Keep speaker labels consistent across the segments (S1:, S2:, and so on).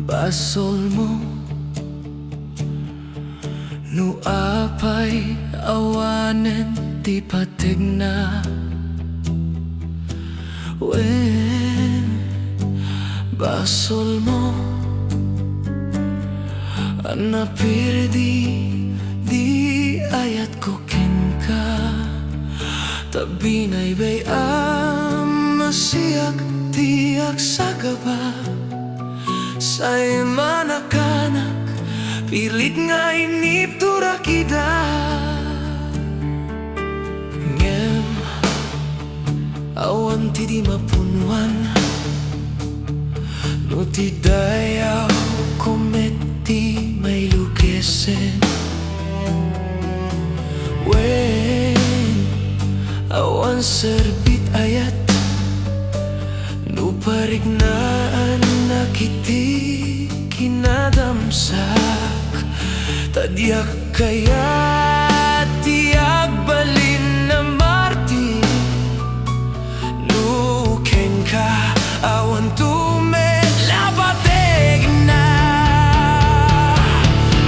S1: basol mo no apay awanen ti pateg na wen basol mo napirdi di ayat ko kenka ta binaybayam siak ti agsagaba say manakanak pilit nga inip turakida ngem awan ti di mapunwan no ti dayaw kometi may lukesen wen awan serbit ayat no parignaan nakiti kinadamsak tadyak kaya tiyak balin na martir no kenka awan tumet la pateg na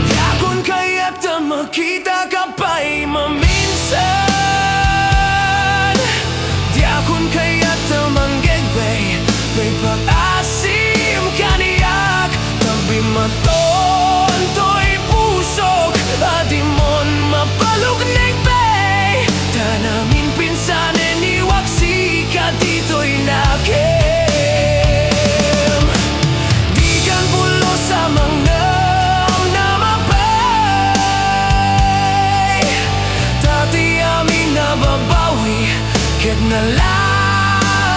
S1: yakon kaya ta makita ka pa'y maminsan yakon kaya ta manggegbay may pag-asim kaniyak tabi maton to'y pusok adimon mapalog negbay tanamin pinsanin iwaksi ka dito'y nakim di kan pulo sa mangnam na mapay tati amin na babawi ket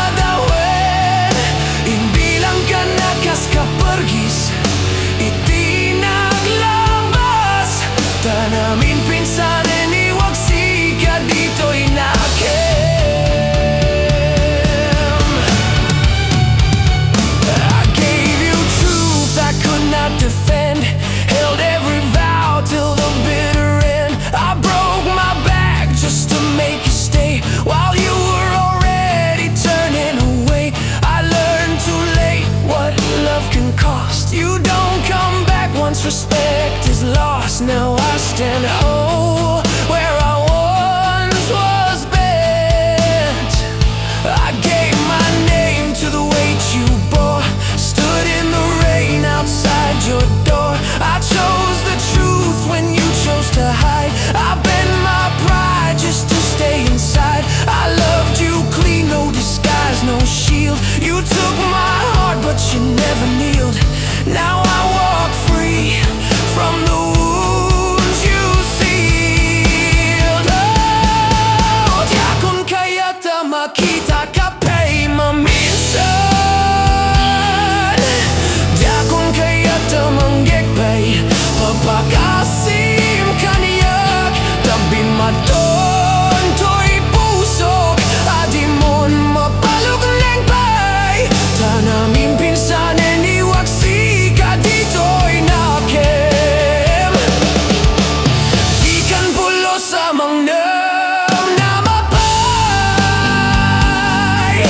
S1: naladawen inbilang ka nakas kapergis iti naglabas tanamin pinsanin iwaksi ka dito'y nakim I gave you truth I could not defend held every vow till the bitter end I broke my back just to make you stay while you were already turning away I learned too late what love can cost you don't come back once respect is lost now I stand whole where I once was bent I gave my name to the weight you bore stood in the rain outside your door I chose the truth when you chose to hide I bent my pride just to stay inside I loved you clean, no disguise, no shield you took my heart but you never kneeled now I walk free from the wounds you sealed oh, yakon kaya ta makita ka pa'y maminsan yakon kaya ta manggegbay papakasim kaniyak tabi maton to'y pusok adimon mapalog lengbay tanamin pinsanin iwaksi ka dito'y nakim di kan pulo sa mangnam na mapay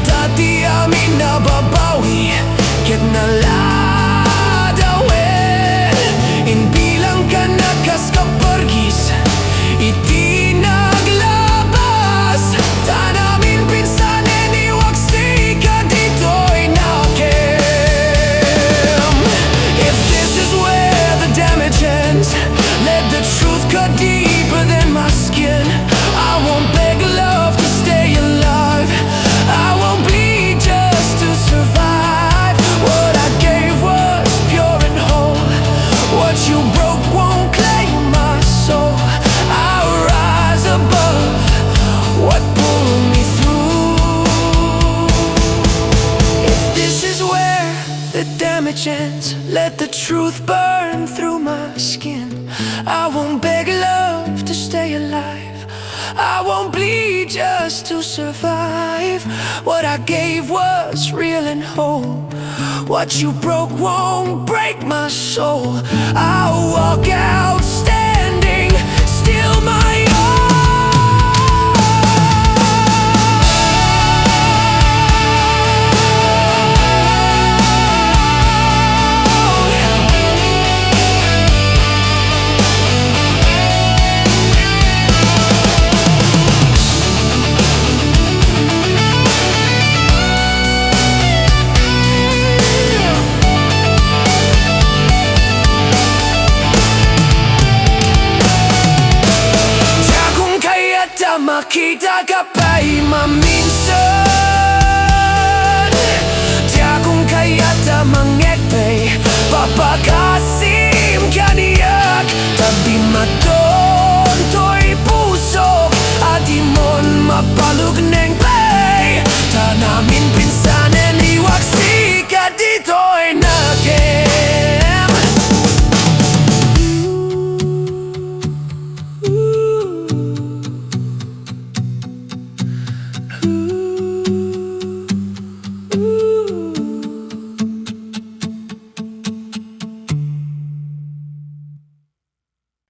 S1: dati amin na babawi ket naladawen inbilang ka nakas kapergis iti naglabas tanamin pinsanin iwaksi ka dito'y nakim if this is where the damage ends let the truth cut deeper than my skin I won't beg love to stay alive I won't bleed just to survive what I gave was pure and whole what you broke won't claim my soul I'll rise above what pulled me through if this is where the damage ends let the truth burn through my skin I won't beg love to stay alive I won't bleed just to survive what I gave was real and whole what you broke won't break my soul I'll walk out standing still my own makita ka pa'y mamili